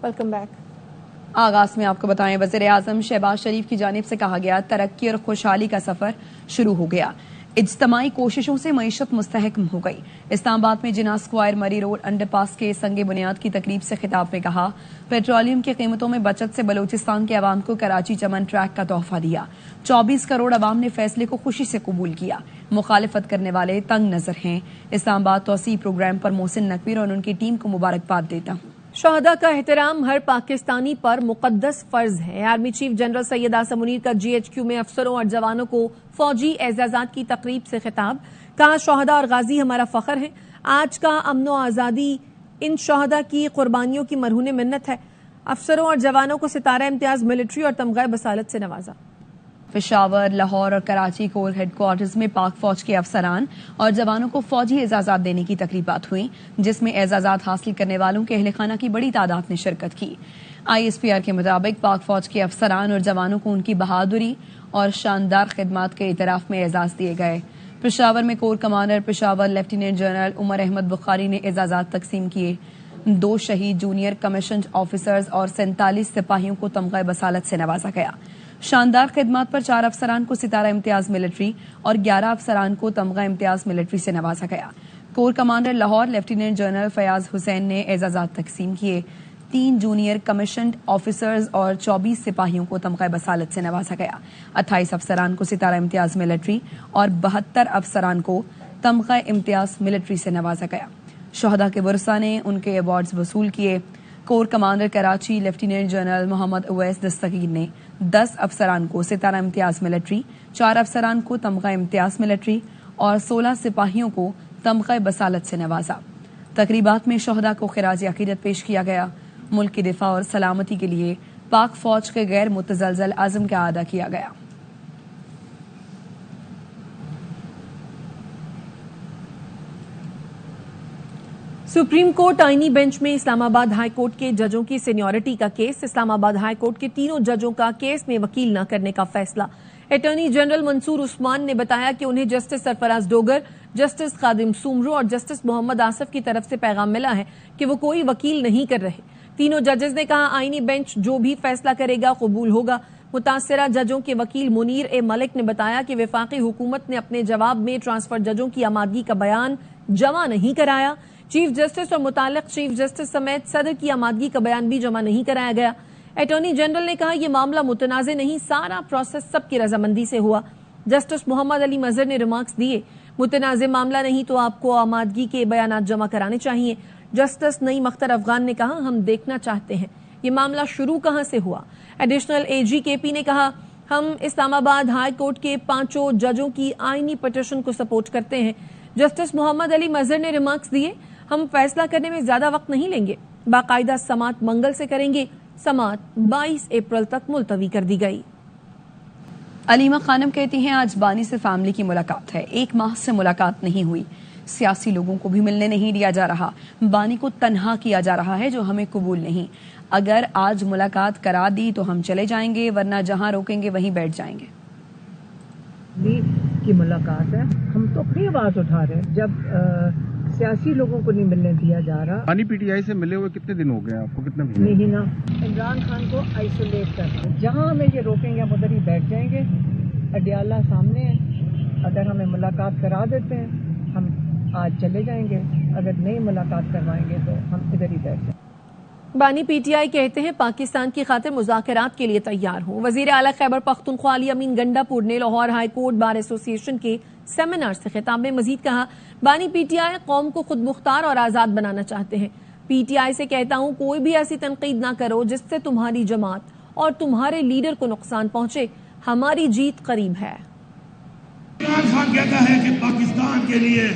Welcome back. आगाज में आपको बताएं, वज़ीर आज़म शहबाज शरीफ की जानिब से कहा गया तरक्की और खुशहाली का सफर शुरू हो गया। इज्तमाई कोशिशों से मईशत मुस्तहकम हो गई। इस्लामाबाद में जिना स्क्वायर मरी रोड अंडरपास के संगे बुनियाद की तकरीब से खिताब में कहा, पेट्रोलियम की कीमतों में बचत से बलूचिस्तान के अवाम को कराची चमन ट्रैक का तोहफा दिया। 24 करोड़ अवाम ने फैसले को खुशी से कबूल किया। मुखालिफत करने वाले तंग नजर हैं। इस्लामाबाद तौसी प्रोग्राम पर मोहसिन नकवीर और उनकी टीम को मुबारकबाद देता हूँ। शहदा का एहतराम हर पाकिस्तानी पर मुकद्दस फर्ज है। Army chief general Syed Asim Munir का GHQ में अफसरों और जवानों को फौजी एजाजात की तकरीब से खिताब। कहा, शहदा और गाजी हमारा फख्र है। आज का अमन व आज़ादी इन शहदा की कुर्बानियों की मरहून मिन्नत है। अफसरों और जवानों को सितारा इम्तियाज मिलिट्री और तमगा बसालत से नवाजा। पेशावर, लाहौर और कराची कोर हेडक्वार्टर्स में पाक फौज के अफसरान और जवानों को फौजी एजाजात देने की तकरीबात हुई, जिसमें एजाजात हासिल करने वालों के अहले खाना की बड़ी तादाद ने शिरकत की। ISPR के मुताबिक पाक फौज के अफसरान और जवानों को उनकी बहादुरी और शानदार खिदमात के इतराफ में एजाज दिए गए। पेशावर में corps commander Peshawar lieutenant general Umar Ahmed Bukhari ने एजाजात तकसीम किए। 2 शहीद जूनियर कमीशन ऑफिसर्स और 47 सिपाहियों को तमगा बसालत से नवाजा गया। शानदार खिदमात पर 4 अफसरान को सितारा इम्तियाज मिलिट्री और 11 अफसरान को तमगा इम्तियाज मिलिट्री से नवाजा गया। Corps commander Lahore lieutenant general Fayyaz Hussain ने एजाजात तकसीम किए। 3 जूनियर कमीशन ऑफिसर्स और 24 सिपाहियों को तमगा बसालत से नवाजा गया। 28 अफसरान को सितारा इम्तियाज मिलिट्री और 72 अफसरान को तमगा इम्तियाज मिलिट्री से नवाजा गया। शहदा के वर्सा ने उनके अवार्ड्स वसूल किए। Corps commander Karachi lieutenant general Muhammad Uwais Dastgir ने 10 अफसरान को सितारा इम्तियाज मिलिट्री, 4 अफसरान को तमगा इम्तियाज मिलिट्री और 16 सिपाहियों को तमगा बसालत से नवाजा। तकरीबात में शहदा को खिराज अकीदत पेश किया गया। मुल्क की दिफा और सलामती के लिए पाक फौज के गैर मुतज़लज़ल अज़्म का अदा किया गया। सुप्रीम कोर्ट आईनी बेंच में इस्लामाबाद हाई कोर्ट के जजों की सीनियरिटी का केस। इस्लामाबाद हाई कोर्ट के तीनों जजों का केस में वकील न करने का फैसला। अटॉर्नी जनरल मंसूर उस्मान ने बताया कि उन्हें जस्टिस सरफराज डोगर, जस्टिस खादिम सुमरू और जस्टिस मोहम्मद आसफ की तरफ से पैगाम मिला है कि वो कोई वकील नहीं कर रहे। तीनों जजेस ने कहा, आईनी बेंच जो भी फैसला करेगा कबूल होगा। मुतासरा जजों के वकील मुनीर ए मलिक ने बताया कि वफाकी हुकूमत ने अपने जवाब में ट्रांसफर जजों की आमादगी का बयान जमा नहीं कराया। चीफ जस्टिस और मुतालिक चीफ जस्टिस समेत सदर की आमादगी का बयान भी जमा नहीं कराया गया। अटॉर्नी जनरल ने कहा, यह मामला मुतनाज़े नहीं, सारा प्रोसेस सबकी रजामंदी से हुआ। जस्टिस मोहम्मद अली मजहर ने रिमार्क्स दिए, मुतनाज़े मामला नहीं तो आपको आमादगी के बयान जमा कराने चाहिए। जस्टिस नईम अख्तर अफगान ने कहा, हम देखना चाहते हैं ये मामला शुरू कहां से हुआ। एडिशनल AG KP ने कहा, हम इस्लामाबाद हाई कोर्ट के 5 जजों की आईनी पिटीशन को सपोर्ट करते हैं। जस्टिस मोहम्मद अली मजहर ने रिमार्क्स दिए, हम फैसला करने में ज्यादा वक्त नहीं लेंगे, बाकायदा समात मंगल से करेंगे। समात 22 अप्रैल तक मुलतवी कर दी गई। अलीमा खानम कहती हैं, आज बानी से फैमिली की मुलाकात है, 1 माह से मुलाकात नहीं हुई। सियासी लोगों को भी मिलने नहीं दिया जा रहा। बानी को तन्हा किया जा रहा है, जो हमें कबूल नहीं। अगर आज मुलाकात करा दी तो हम चले जाएंगे, वरना जहां रोकेंगे वहीं बैठ जाएंगे। की मुलाकात है, हम तो अपनी आवाज उठा रहे हैं। जब सियासी लोगों को नहीं मिलने दिया जा रहा। बानी PTI से मिले हुए कितने दिन हो गए आपको? कितने महीने? ना इमरान खान को आइसोलेट कर, जहाँ हमें ये रोकेंगे हम उधर ही बैठ जाएंगे। अडियाला सामने है, अगर हमें मुलाकात करा देते हैं हम आज चले जाएंगे, अगर नहीं मुलाकात करवाएंगे तो हम इधर ही बैठ जाएंगे। बानी PTI कहते हैं, पाकिस्तान की खातिर मुज़ाकरात के लिए तैयार हूं। वजीर आला खैबर पख्तूनख्वा अली अमीन गंडापुर ने Lahore high court bar association के सेमिनार से खिताब में मजीद कहा, बानी PTI कौम को खुद मुख्तार और आजाद बनाना चाहते हैं। PTI से कहता हूं, कोई भी ऐसी तनकीद ना करो जिससे तुम्हारी जमात और तुम्हारे लीडर को नुकसान पहुंचे। हमारी जीत करीब है। इमरान खान कहता है कि पाकिस्तान के लिए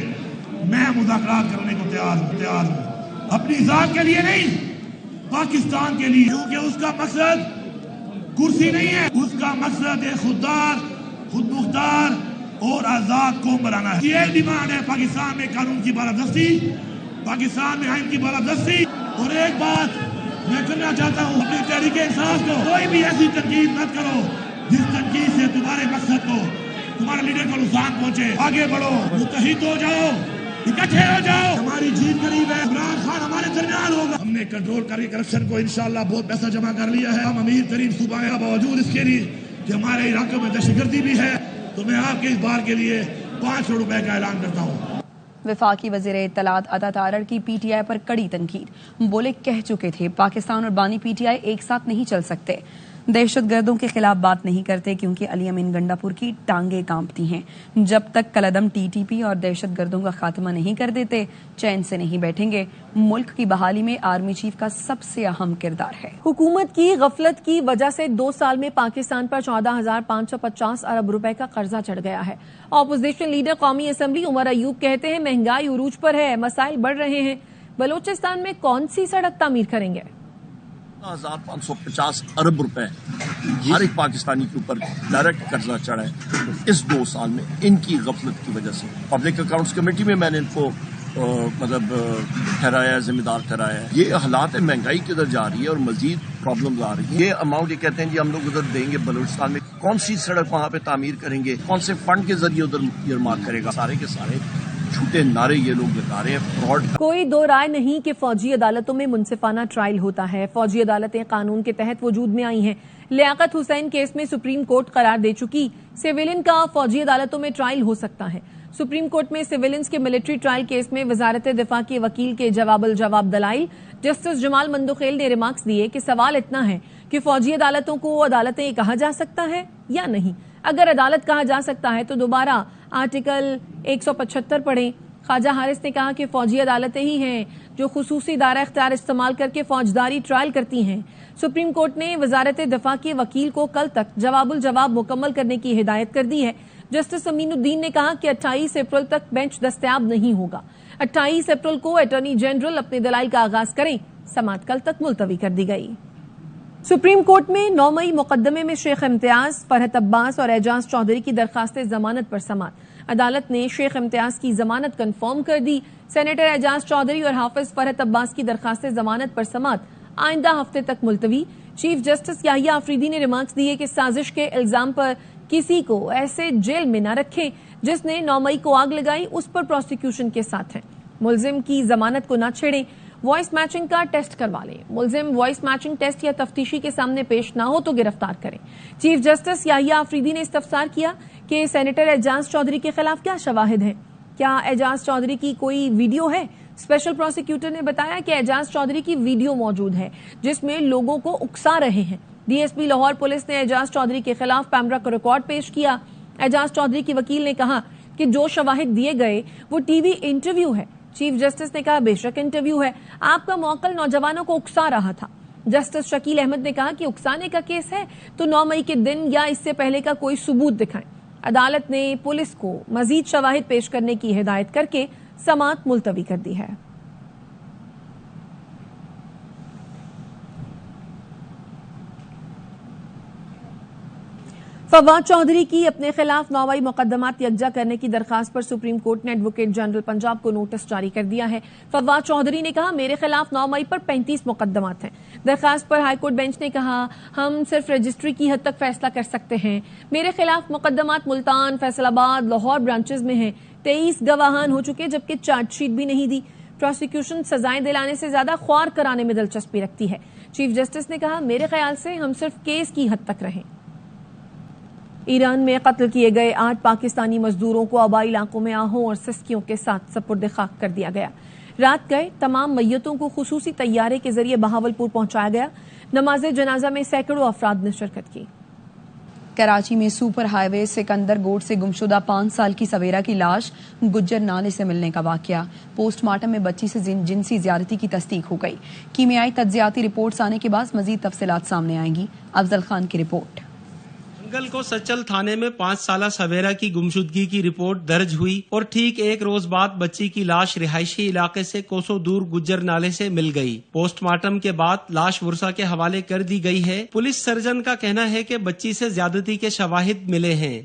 मैं मुज़ाकरात करने को तैयार हूं, अपनी जात के लिए नहीं, पाकिस्तान के लिए, क्योंकि उसका मकसद कुर्सी नहीं है, उसका मकसद है खुददार, खुद मुख्तार और आजाद कौम बनाना है। ये डिमांड है पाकिस्तान में कानून की बालादस्ती, पाकिस्तान में आइन की बालादस्ती। और एक बात मैं करना चाहता हूँ, अपनी तहरीक इंसाफ को कोई भी ऐसी तनकीद मत करो जिस तनकीद से तुम्हारे मकसद को, तुम्हारे लीडर को नुकसान पहुंचे। आगे बढ़ो, मुत्तहिद हो जाओ, इकट्ठे हो जाओ। हमारी जीत करीब है, इमरान खान हमारे दरमियान होगा। हमने कंट्रोल करके करप्शन को इंशाल्लाह बहुत पैसा जमा कर लिया है। हम अमीर तरीन सूबा है, बावजूद इसके लिए कि हमारे इलाके में दहशतगर्दी भी है, तो मैं आपके इस बार के लिए 5 करोड़ रुपए का ऐलान करता हूँ। वफाकी वज़ीर इत्तलात अता तारड़ की पीटीआई पर कड़ी तनकीद, बोले कह चुके थे पाकिस्तान और बानी पीटीआई एक साथ नहीं चल सकते, दहशत गर्दों के खिलाफ बात नहीं करते क्योंकि अली अमीन गंडापुर की टांगे कांपती हैं। जब तक कलदम टीटीपी और दहशत गर्दों का खात्मा नहीं कर देते चैन से नहीं बैठेंगे। मुल्क की बहाली में आर्मी चीफ का सबसे अहम किरदार है। हुकूमत की गफलत की वजह से 2 साल में पाकिस्तान पर 14,550 अरब रुपए का कर्जा चढ़ गया है। ऑपोजिशन लीडर कौमी असम्बली उमर अयूब कहते हैं महंगाई उरूज पर है, मसाइल बढ़ रहे हैं। बलोचिस्तान में कौन सी सड़क तामीर करेंगे? 14,550 अरब रुपए हर एक पाकिस्तानी के ऊपर डायरेक्ट कर्जा चढ़ा है इस 2 साल में, इनकी गफलत की वजह से। पब्लिक अकाउंट्स कमेटी में मैंने इनको ठहराया, जिम्मेदार ठहराया है। ये हालात है, महंगाई किधर जा रही है और मजीद प्रॉब्लम्स आ रही है। ये अमाउंट ये कहते हैं जी हम लोग उधर देंगे बलूचिस्तान में, कौन सी सड़क वहां पे तामीर करेंगे, कौन से फंड के जरिए उधर इरमार्क करेगा? सारे के सारे झूठे नारे ये लोग लगा रहे हैं, फ्रॉड। कोई दो राय नहीं कि फौजी अदालतों में मुनसिफाना ट्रायल होता है। फौजी अदालतें कानून के तहत वजूद में आई हैं। लियाकत हुसैन केस में सुप्रीम कोर्ट करार दे चुकी, सिविलियन का फौजी अदालतों में ट्रायल हो सकता है। सुप्रीम कोर्ट में सिविलियंस के मिलिट्री ट्रायल केस में वजारत दिफा के वकील के जवाब दलाइल जस्टिस जमाल मंदोखेल ने रिमार्क्स दिए कि सवाल इतना है कि फौजी अदालतों को अदालतें कहा जा सकता है या नहीं। अगर अदालत कहा जा सकता है तो दोबारा आर्टिकल 175 पढ़ें। ख्वाजा हारिस ने कहा कि फौजी अदालतें ही हैं जो खुसूसी दायरा इख्तियार इस्तेमाल करके फौजदारी ट्रायल करती हैं। सुप्रीम कोर्ट ने वजारत दिफा के वकील को कल तक जवाब मुकम्मल करने की हिदायत कर दी है। जस्टिस अमीनुद्दीन ने कहा कि 28 अप्रैल तक बेंच दस्तयाब नहीं होगा। 28 अप्रैल को अटॉर्नी जनरल अपने दलाइल का आगाज करें। समाअत कल तक मुलतवी कर दी गई। सुप्रीम कोर्ट में 9 मई मुकदमे में शेख इम्तियाज, फरहत अब्बास और एजाज चौधरी की दरखास्तें जमानत पर समाअत। अदालत ने शेख इम्तियाज की जमानत कंफर्म कर दी। सेनेटर एजाज चौधरी और हाफिज फरहत अब्बास की दरखास्तें जमानत पर समाअत आइंदा हफ्ते तक मुलतवी। चीफ जस्टिस याहिया आफरीदी ने रिमार्क्स दिए कि साजिश के इल्जाम पर किसी को ऐसे जेल में न रखें जिसने 9 मई को आग लगाई, उस पर प्रोसिक्यूशन के साथ है। मुलजिम की जमानत को न छेड़ें, वॉइस मैचिंग का टेस्ट करवा लें। मुलजिम वॉइस मैचिंग टेस्ट या तफ्तीशी के सामने पेश न हो तो गिरफ्तार करें। चीफ जस्टिस याहिया आफरीदी ने इस्तफसार किया कि सेनेटर एजाज चौधरी के खिलाफ क्या शवाहिद हैं, क्या एजाज चौधरी की कोई वीडियो है। स्पेशल प्रोसिक्यूटर ने बताया कि एजाज चौधरी की वीडियो मौजूद है जिसमें लोगों को उकसा रहे हैं। डीएसपी लाहौर पुलिस ने एजाज चौधरी के खिलाफ पैमरा का रिकॉर्ड पेश किया। एजाज चौधरी की वकील ने कहा कि जो शवाहिद दिए गए वो टीवी इंटरव्यू है। चीफ जस्टिस ने कहा बेशक इंटरव्यू है, आपका मौकल नौजवानों को उकसा रहा था। जस्टिस शकील अहमद ने कहा कि उकसाने का केस है तो 9 मई के दिन या इससे पहले का कोई सबूत दिखाएं। अदालत ने पुलिस को मजीद शवाहिद पेश करने की हिदायत करके समाअत मुलतवी कर दी है। फवाद चौधरी की अपने खिलाफ 9 मई मुकदमात यकजा करने की दरखास्त पर सुप्रीम कोर्ट ने एडवोकेट जनरल पंजाब को नोटिस जारी कर दिया है। फवाद चौधरी ने कहा मेरे खिलाफ 9 मई पर 35 मुकदमात हैं। दरखास्त पर हाईकोर्ट बेंच ने कहा हम सिर्फ रजिस्ट्री की हद तक फैसला कर सकते हैं। मेरे खिलाफ मुकदमात मुल्तान, फैसलाबाद, लाहौर ब्रांचेज में हैं। 23 गवाहान हो चुके जबकि चार्जशीट भी नहीं दी। प्रोसिक्यूशन सजाएं दिलाने से ज्यादा ख्वार कराने में दिलचस्पी रखती है। चीफ जस्टिस ने कहा मेरे ख्याल से हम सिर्फ केस की हद तक रहें। ईरान में कत्ल किए गए 8 पाकिस्तानी मजदूरों को आबाई इलाकों में आहों और सिस्कियों के साथ सपुर्द खाक कर दिया गया। रात गए तमाम मैयतों को खुसूसी तैयारे के जरिए बहावलपुर पहुंचाया गया। नमाज जनाजा में सैकड़ों अफराद ने शिरकत की। कराची में सुपर हाईवे सिकंदर गोड से गुमशुदा 5 साल की सवेरा की लाश गुज्जर नाले से मिलने का वाकया। पोस्टमार्टम में बच्ची से जिनसी ज्यादती की तस्दीक हो गई। कीमियाई तज्जियाती रिपोर्ट्स आने के बाद मजीद तफसीलात सामने आएंगी। अफजल खान की रिपोर्ट। मंगल को सच्चल थाने में 5 साला सवेरा की गुमशुदगी की रिपोर्ट दर्ज हुई और ठीक 1 रोज बाद बच्ची की लाश रिहायशी इलाके से कोसों दूर गुज्जर नाले से मिल गई। पोस्टमार्टम के बाद लाश वर्षा के हवाले कर दी गई है। पुलिस सर्जन का कहना है कि बच्ची से ज्यादती के शवाहिद मिले हैं।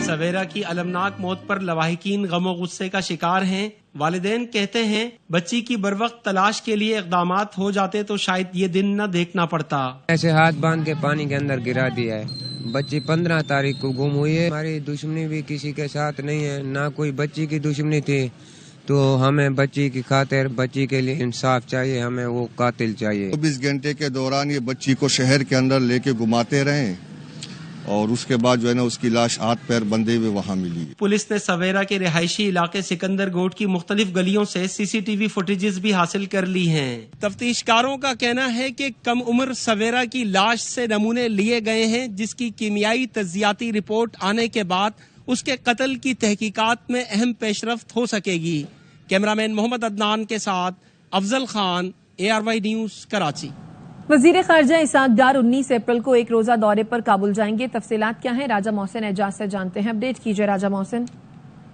सवेरा की अलमनाक मौत पर लवाहिकीन गमो गुस्से का शिकार हैं। والدین کہتے ہیں بچی کی بروقت تلاش کے لیے اقدامات ہو جاتے تو شاید یہ دن نہ دیکھنا پڑتا. ایسے ہاتھ باندھ کے پانی کے اندر گرا دیا ہے. بچی 15 تاریخ کو گم ہوئی ہے. ہماری دشمنی بھی کسی کے ساتھ نہیں ہے, نہ کوئی بچی کی دشمنی تھی. تو ہمیں بچی کی خاطر, بچی کے لیے انصاف چاہیے, ہمیں وہ قاتل چاہیے. 24 گھنٹے کے دوران یہ بچی کو شہر کے اندر لے کے گھماتے رہے اور اس کے بعد جو ہے نا اس کی لاش ہاتھ پیر بندھے ہوئے وہاں ملی. پولیس نے سویرا کے رہائشی علاقے سکندر گوٹ کی مختلف گلیوں سے CCTV فوٹیجز بھی حاصل کر لی ہیں. تفتیش کاروں کا کہنا ہے کہ کم عمر سویرا کی لاش سے نمونے لیے گئے ہیں, جس کی کیمیائی تجزیاتی رپورٹ آنے کے بعد اس کے قتل کی تحقیقات میں اہم پیش رفت ہو سکے گی. کیمرامین محمد عدنان کے ساتھ افضل خان, ARY نیوز, کراچی. وزیر خارجہ اسحاق ڈار 19 اپریل کو ایک روزہ دورے پر کابل جائیں گے. تفصیلات کیا ہیں, راجہ محسن اعجاز سے جانتے ہیں. اپڈیٹ کیجیے راجہ محسن.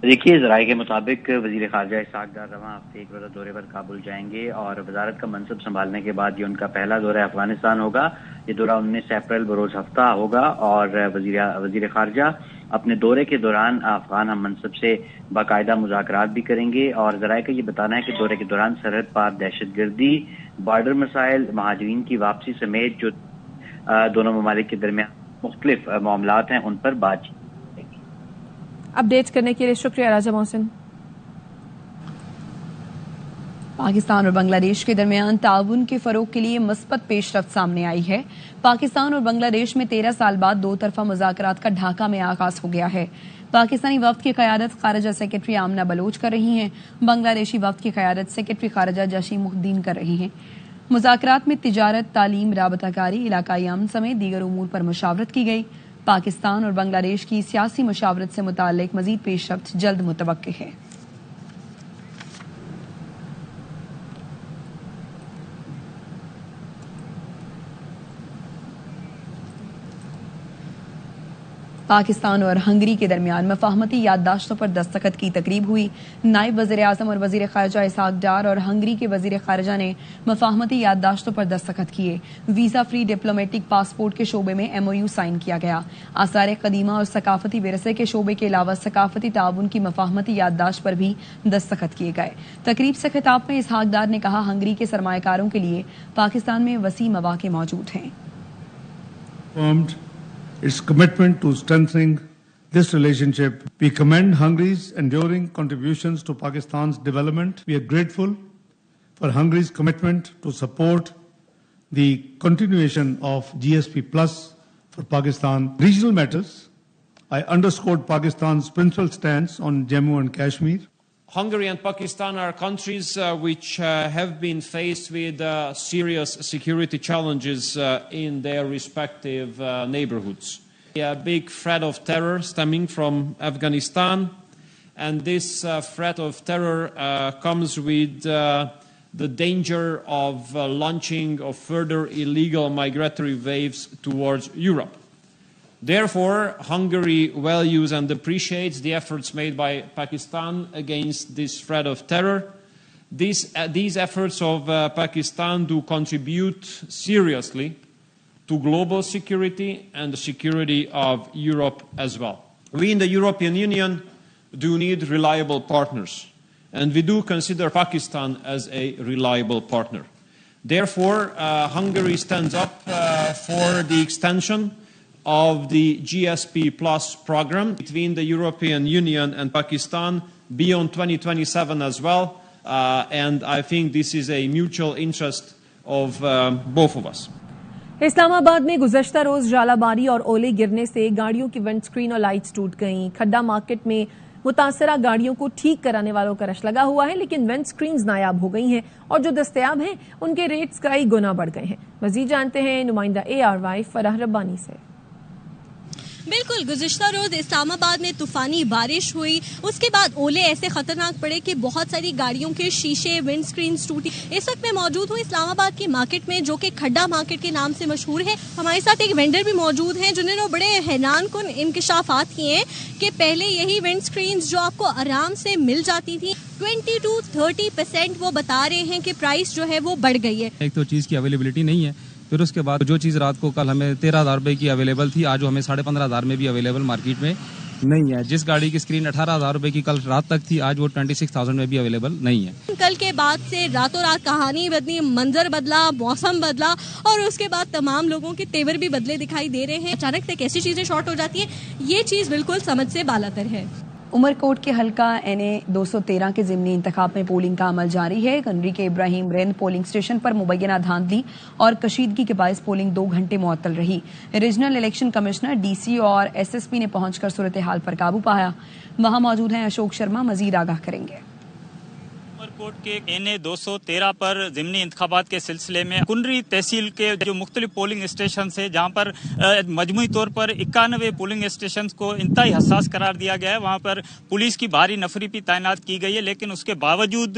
دیکھیے, ذرائع کے مطابق وزیر خارجہ اسحاق ڈار رواں ہفتے ایک روزہ دورے پر کابل جائیں گے اور وزارت کا منصب سنبھالنے کے بعد یہ ان کا پہلا دورہ افغانستان ہوگا. یہ دورہ 19 اپریل بروز ہفتہ ہوگا اور وزیر خارجہ اپنے دورے کے دوران افغان ہم منصب سے باقاعدہ مذاکرات بھی کریں گے. اور ذرائع کا یہ بتانا ہے کہ دورے کے دوران سرحد پار دہشت گردی, بارڈر مسائل, مہاجرین کی واپسی سمیت جو دونوں ممالک کے درمیان مختلف معاملات ہیں ان پر بات چیت. اپڈیٹ کرنے کے لیے شکریہ راجہ محسن. پاکستان اور بنگلہ دیش کے درمیان تعاون کے فروغ کے لیے مثبت پیش رفت سامنے آئی ہے. پاکستان اور بنگلہ دیش میں 13 سال بعد دو طرفہ مذاکرات کا ڈھاکہ میں آغاز ہو گیا ہے. پاکستانی وفد کی قیادت خارجہ سیکرٹری آمنہ بلوچ کر رہی ہیں. بنگلہ دیشی وفد کی قیادت سیکرٹری خارجہ جسیم الدین کر رہی ہیں. مذاکرات میں تجارت, تعلیم, رابطہ کاری, علاقائی امن سمیت دیگر امور پر مشاورت کی گئی. پاکستان اور بنگلہ دیش کی سیاسی مشاورت سے متعلق مزید پیش رفت جلد متوقع ہے. پاکستان اور ہنگری کے درمیان مفاہمتی یادداشتوں پر دستخط کی تقریب ہوئی. نائب وزیر اعظم اور وزیر خارجہ اسحاق ڈار اور ہنگری کے وزیر خارجہ نے مفاہمتی یادداشتوں پر دستخط کیے. ویزا فری ڈپلومیٹک پاسپورٹ کے شعبے میں MOU سائن کیا گیا. آثار قدیمہ اور ثقافتی ورثے کے شعبے کے علاوہ ثقافتی تعاون کی مفاہمتی یادداشت پر بھی دستخط کیے گئے. تقریب سے خطاب میں اسحاق ڈار نے کہا, ہنگری کے سرمایہ کاروں کے لیے پاکستان میں وسیع مواقع موجود ہیں. Its commitment to strengthening this relationship. We commend Hungary's enduring contributions to Pakistan's development. We are grateful for Hungary's commitment to support the continuation of GSP Plus for Pakistan. Regional matters, I underscored Pakistan's principal stance on Jammu and Kashmir. Hungary and Pakistan are countries which have been faced with serious security challenges in their respective neighborhoods. A big threat of terror stemming from Afghanistan, and this threat of terror comes with the danger of launching of further illegal migratory waves towards Europe. Therefore, Hungary values and appreciates the efforts made by Pakistan against this threat of terror. These efforts of Pakistan do contribute seriously to global security and the security of Europe as well. We in the European Union do need reliable partners, and we do consider Pakistan as a reliable partner. Therefore, Hungary stands up for the extension of the GSP Plus program between the European Union and Pakistan beyond 2027 as well. And I think this is a mutual interest of both of us. اسلام آباد میں گزشتہ روز ژالہ باری اور اولے گرنے سے گاڑیوں کی ونڈ سکرین اور لائٹس ٹوٹ گئیں. کھڈا مارکیٹ میں متاثرہ گاڑیوں کو ٹھیک کرانے والوں کا رش لگا ہوا ہے, لیکن ونڈ سکرینز نایاب ہو گئی ہیں اور جو دستیاب ہیں ان کے ریٹس کئی گنا بڑھ گئے ہیں. مزید جانتے ہیں نمائندہ ARY فرح ربانی سے. بالکل, گزشتہ روز اسلام آباد میں طوفانی بارش ہوئی, اس کے بعد اولے ایسے خطرناک پڑے کہ بہت ساری گاڑیوں کے شیشے, ونڈ سکرینز ٹوٹی. اس وقت میں موجود ہوں اسلام آباد کی مارکیٹ میں, جو کہ کھڈا مارکیٹ کے نام سے مشہور ہے. ہمارے ساتھ ایک وینڈر بھی موجود ہیں جنہوں نے بڑے حیران کن انکشافات کیے ہیں کہ پہلے یہی ونڈ سکرینز جو آپ کو آرام سے مل جاتی تھی 20 to 30% وہ بتا رہے ہیں کہ پرائس جو ہے وہ بڑھ گئی ہے. ایک تو چیز کی اویلیبلٹی نہیں ہے, پھر اس کے بعد جو چیز رات کو کل ہمیں 13,000 روپے کی اویلیبل تھی, آج وہ ہمیں 15,500 میں بھی اویلیبل مارکیٹ میں नहीं है। जिस गाड़ी की स्क्रीन 18,000 रुपए की कल रात तक थी, आज वो 26,000 में भी अवेलेबल नहीं है। कल के बाद से रातों रात कहानी बदली, मंजर बदला, मौसम बदला और उसके बाद तमाम लोगों के तेवर भी बदले दिखाई दे रहे हैं। अचानक से कैसी चीजें शॉर्ट हो जाती है, ये चीज बिल्कुल समझ से बालातर है। उमरकोट के हल्का NA 213 के ज़िमनी इंतखाब में पोलिंग का अमल जारी है। कंडरी के इब्राहिम रेंद पोलिंग स्टेशन पर मुबैना धांधली और कशीदगी के बायस पोलिंग 2 घंटे मुअत्तल रही। रीजनल इलेक्शन कमिश्नर, DC और SSP ने पहुंचकर सूरत हाल पर काबू पाया। वहां मौजूद हैं अशोक शर्मा, मजीद आगाह करेंगे। उमरकोट के NA 213 पर ज़िमनी इंतखाबात के सिलसिले में कुंडरी तहसील के जो मुख्तलिफ पोलिंग स्टेशन है, जहाँ पर मजमूई तौर पर 91 पोलिंग स्टेशन को इंतहाई हसास करार दिया गया है। वहाँ पर पुलिस की भारी नफरी भी तैनात की गई है, लेकिन उसके बावजूद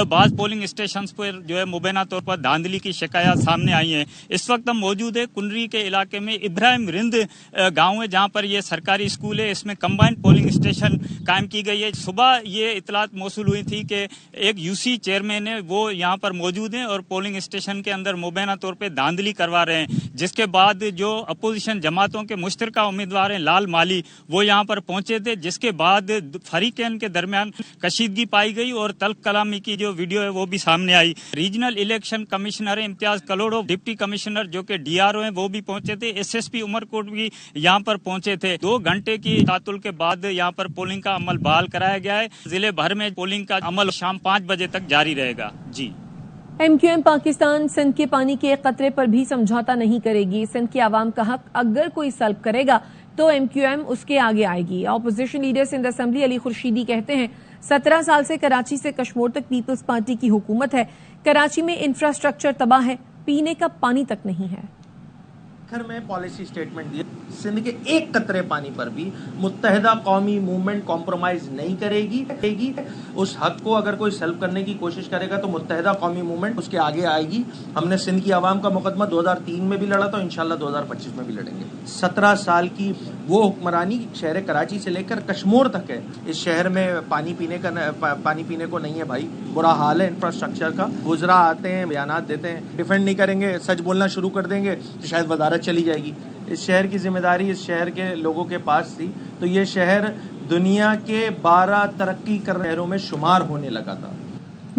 बाज़ पोलिंग स्टेशन पर जो है मुबैना तौर पर धांधली की शिकायत सामने आई हैं। इस वक्त हम मौजूद है कुंडरी के इलाके में इब्राहिम रिंद गाँव है, जहाँ पर ये सरकारी स्कूल है। इसमें कंबाइंड पोलिंग स्टेशन कायम की गई है। सुबह ये इतलात मौसूल हुई थी कि एक UC चेयरमैन है, वो यहाँ पर मौजूद हैं और पोलिंग स्टेशन के अंदर मुबैना तौर पे धांधली करवा रहे हैं। जिसके बाद जो अपोजिशन जमातों के मुश्तरका उम्मीदवार हैं लाल माली, वो यहाँ पर पहुंचे थे। जिसके बाद फरीकैन के दरमियान कशीदगी पाई गई और तल्ख कलामी की जो वीडियो है वो भी सामने आई। Regional election commissioner Imtiaz Kalhoro, deputy commissioner जो कि DRO हैं, वो भी पहुंचे थे। SSP उमरकोट भी यहाँ पर पहुंचे थे। 2 घंटे की तातुल के बाद यहाँ पर पोलिंग का अमल बहाल कराया गया है। जिले भर में पोलिंग का अमल शाम 5 बजे तक जारी रहेगा। जी। MQM पाकिस्तान सिंध के पानी के कतरे पर भी समझौता नहीं करेगी। सिंध के आवाम का हक अगर कोई सल्ब करेगा तो MQM उसके आगे आएगी। Opposition leader Sindh assembly Ali Khurshidi कहते हैं 17 साल से कराची से कश्मीर तक पीपल्स पार्टी की हुकूमत है। कराची में इंफ्रास्ट्रक्चर तबाह है, पीने का पानी तक नहीं है। आखिर में पॉलिसी स्टेटमेंट दिया, सिंध के एक कतरे पानी पर भी मुत्तहिदा कौमी मूवमेंट कॉम्प्रोमाइज नहीं करेगी। उस हक को अगर कोई सल्व करने की कोशिश करेगा तो मुत्तहिदा कौमी मूवमेंट उसके आगे आएगी। हमने सिंध की आवाम का मुकदमा 2003 में भी लड़ा था, इंशाल्लाह 2025 में भी लड़ेंगे। 17 साल की वो हुक्मरानी शहर कराची से लेकर कश्मीर तक है। इस शहर में पानी पीने को नहीं है भाई, बुरा हाल है इंफ्रास्ट्रक्चर का। गुजरा आते हैं, बयानात देते हैं, डिफेंड नहीं करेंगे, सच बोलना शुरू कर देंगे तो शायद वजारत चली जाएगी। इस शहर की जिम्मेदारी इस शहर के लोगों के पास थी, तो ये शहर दुनिया के 12 तरक्की कर शहरों में शुमार होने लगा था।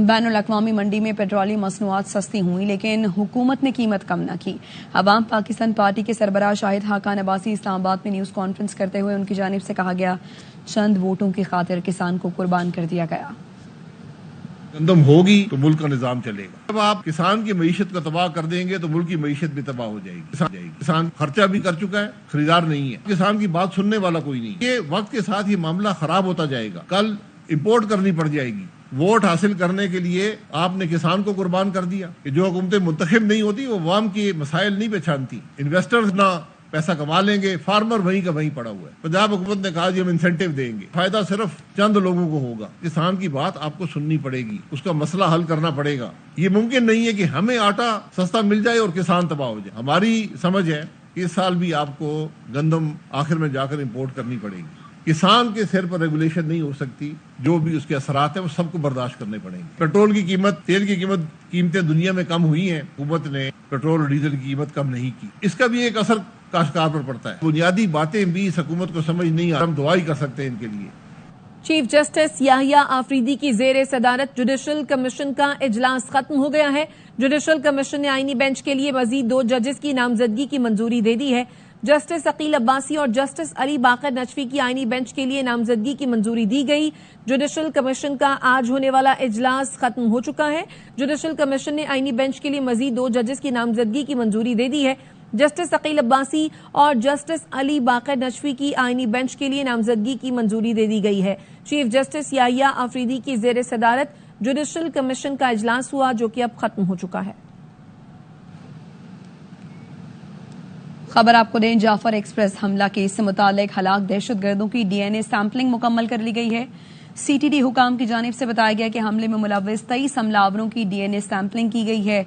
बैनुल अक़वामी मंडी में पेट्रोलियम मसनूआत सस्ती हुई, लेकिन हुकूमत ने कीमत कम न की। अवाम पाकिस्तान पार्टी के सरबराह शाहिद हाकान अब्बासी इस्लामाबाद में न्यूज़ कॉन्फ्रेंस करते हुए उनकी जानिब से कहा गया, चंद वोटों की खातिर किसान को कुर्बान कर दिया गया। गंदम होगी तो मुल्क का निजाम चलेगा। जब आप किसान की मईशत को तबाह कर देंगे तो मुल्क की मईशत भी तबाह हो जाएगी। किसान खर्चा भी कर चुका है, खरीदार नहीं है, किसान की बात सुनने वाला कोई नहीं। ये वक्त के साथ ये मामला खराब होता जाएगा। कल इंपोर्ट करनी पड़ जाएगी। वोट हासिल करने के लिए आपने किसान को कुर्बान कर दिया। कि जो हुकूमतें मुंतखब नहीं होती वो अवाम के मसाइल नहीं पहचानती। इन्वेस्टर्स ना पैसा कमा लेंगे, फार्मर वहीं का वहीं पड़ा हुआ है। पंजाब हुकूमत ने कहा जी हम इंसेंटिव देंगे, फायदा सिर्फ चंद लोगों को होगा। किसान की बात आपको सुननी पड़ेगी, उसका मसला हल करना पड़ेगा। ये मुमकिन नहीं है कि हमें आटा सस्ता मिल जाए और किसान तबाह हो जाए। हमारी समझ है कि इस साल भी आपको गंदम आखिर में जाकर इंपोर्ट करनी पड़ेगी। किसान के सिर पर रेगुलेशन नहीं हो सकती, जो भी उसके असरात है वो सबको बर्दाश्त करने पड़ेंगे। पेट्रोल की कीमत, तेल की कीमतें दुनिया में कम हुई हैं, हुकूमत ने पेट्रोल और डीजल की कीमत कम नहीं की। इसका भी एक असर काश्तकार पर पड़ता है। बुनियादी बातें भी इस हुकूमत को समझ नहीं आ रही, हम दुआ ही कर सकते हैं इनके लिए। चीफ जस्टिस याहिया आफरीदी की जेर सदारत जुडिशल कमीशन का इजलास खत्म हो गया है। जुडिशल कमीशन ने आईनी बेंच के लिए मजीद 2 जजेस की नामजदगी की मंजूरी दे दी है। जस्टिस अकील अब्बासी और जस्टिस अली बाकर नजफी की आईनी बेंच के लिए नामजदगी की मंजूरी दी गई। जुडिशल कमीशन का आज होने वाला इजलास खत्म हो चुका है। जुडिशल कमीशन ने आईनी बेंच के लिए मजीद 2 जजेस की नामजदगी की मंजूरी दे दी है। जस्टिस अकील अब्बासी और जस्टिस अली बाकर नजफी की आईनी बेंच के लिए नामजदगी की मंजूरी दे दी गई है। चीफ जस्टिस याहिया आफरीदी की जेर सदारत जुडिशल कमीशन का इजलास हुआ, जो कि अब खत्म हो चुका है। खबर आपको दें, जाफर एक्सप्रेस हमला केस से मुतालिक हलाक दहशतगर्दों की DNA सैंपलिंग मुकम्मल कर ली गई है। CTD हुकाम की जानिब से बताया गया कि हमले में मुलव्विस 23 हमलावरों की DNA सैंपलिंग की गई है।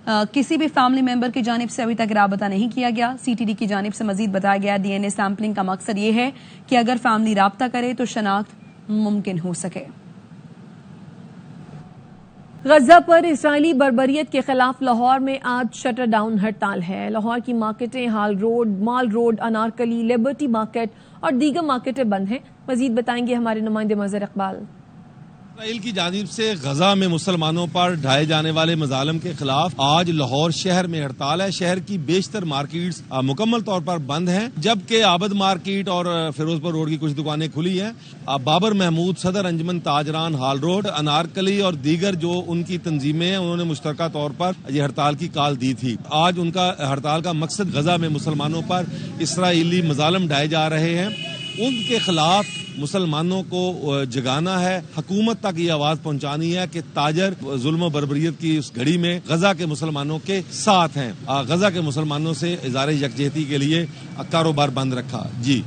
किसी भी फैमिली मेंबर की जानिब से अभी तक राबता नहीं किया गया। CTD की जानिब से मजीद बताया गया, DNA सैंपलिंग का मकसद ये है कि अगर फैमिली राबता करे तो शनाख्त मुमकिन हो सके। गजा पर इसराइली बर्बरियत के खिलाफ लाहौर में आज शटर डाउन हड़ताल है। लाहौर की मार्केटें हाल रोड, माल रोड, अनारकली, लिबर्टी मार्केट اور دیگر مارکیٹیں بند ہیں. مزید بتائیں گے ہمارے نمائندے مظہر اقبال. اسرائیل کی جانب سے غزہ میں مسلمانوں پر ڈھائے جانے والے مظالم کے خلاف آج لاہور شہر میں ہڑتال ہے. شہر کی بیشتر مارکیٹس مکمل طور پر بند ہیں جبکہ عابد مارکیٹ اور فیروز پور روڈ کی کچھ دکانیں کھلی ہیں. بابر محمود صدر انجمن تاجران ہال روڈ انارکلی اور دیگر جو ان کی تنظیمیں ہیں انہوں نے مشترکہ طور پر یہ ہڑتال کی کال دی تھی. آج ان کا ہڑتال کا مقصد غزہ میں مسلمانوں پر اسرائیلی مظالم ڈھائے جا رہے ہیں ان کے خلاف مسلمانوں کو جگانا ہے. حکومت تک یہ آواز پہنچانی ہے کہ تاجر ظلم و بربریت کی اس گھڑی میں غزہ کے مسلمانوں کے ساتھ ہیں. غزہ کے مسلمانوں سے اظہار یکجہتی کے لیے کاروبار بند رکھا. جی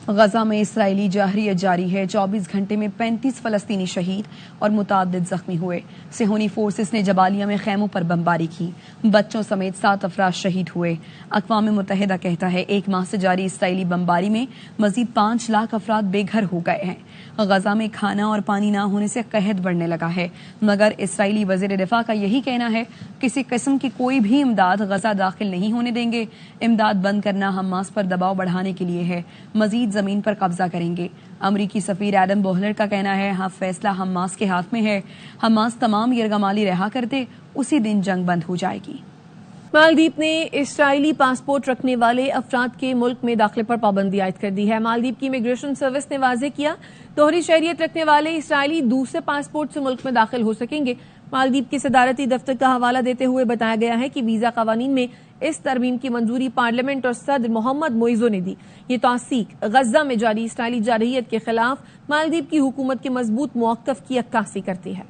غزہ میں اسرائیلی جارحیت جاری ہے. 24 گھنٹے میں 35 فلسطینی شہید اور متعدد زخمی ہوئے. صہیونی فورسز نے جبالیہ میں خیموں پر بمباری کی. بچوں سمیت 7 افراد شہید ہوئے. اقوام متحدہ کہتا ہے 1 ماہ سے جاری اسرائیلی بمباری میں مزید 5 لاکھ افراد بے گھر ہو گئے ہیں. غزہ میں کھانا اور پانی نہ ہونے سے قحط بڑھنے لگا ہے مگر اسرائیلی وزیر دفاع کا یہی کہنا ہے کسی قسم کی کوئی بھی امداد غزہ داخل نہیں ہونے دیں گے. امداد بند کرنا حماس پر دباؤ بڑھانے کے لیے ہے. مزید زمین پر قبضہ کریں گے. امریکی سفیر ایڈم بوہلر کا کہنا ہے فیصلہ حماس کے ہاتھ میں ہے. حماس تمام یرغمالی رہا کر دے اسی دن جنگ بند ہو جائے گی. مالدیپ نے اسرائیلی پاسپورٹ رکھنے والے افراد کے ملک میں داخلے پر پابندی عائد کر دی ہے. مالدیپ کی امیگریشن سروس نے واضح کیا دوہری شہریت رکھنے والے اسرائیلی دوسرے پاسپورٹ سے ملک میں داخل ہو سکیں گے. مالدیپ کے صدارتی دفتر کا حوالہ دیتے ہوئے بتایا گیا ہے کہ ویزا قوانین میں اس ترمیم کی منظوری پارلیمنٹ اور صدر محمد موئزو نے دی. یہ توثیق غزہ میں جاری اسرائیلی جارحیت کے خلاف مالدیپ کی حکومت کے مضبوط موقف کی عکاسی کرتی ہے.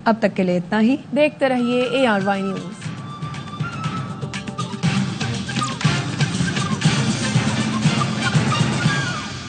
اب تک کے لیے اتنا ہی. دیکھتے رہیے ARY نیوز.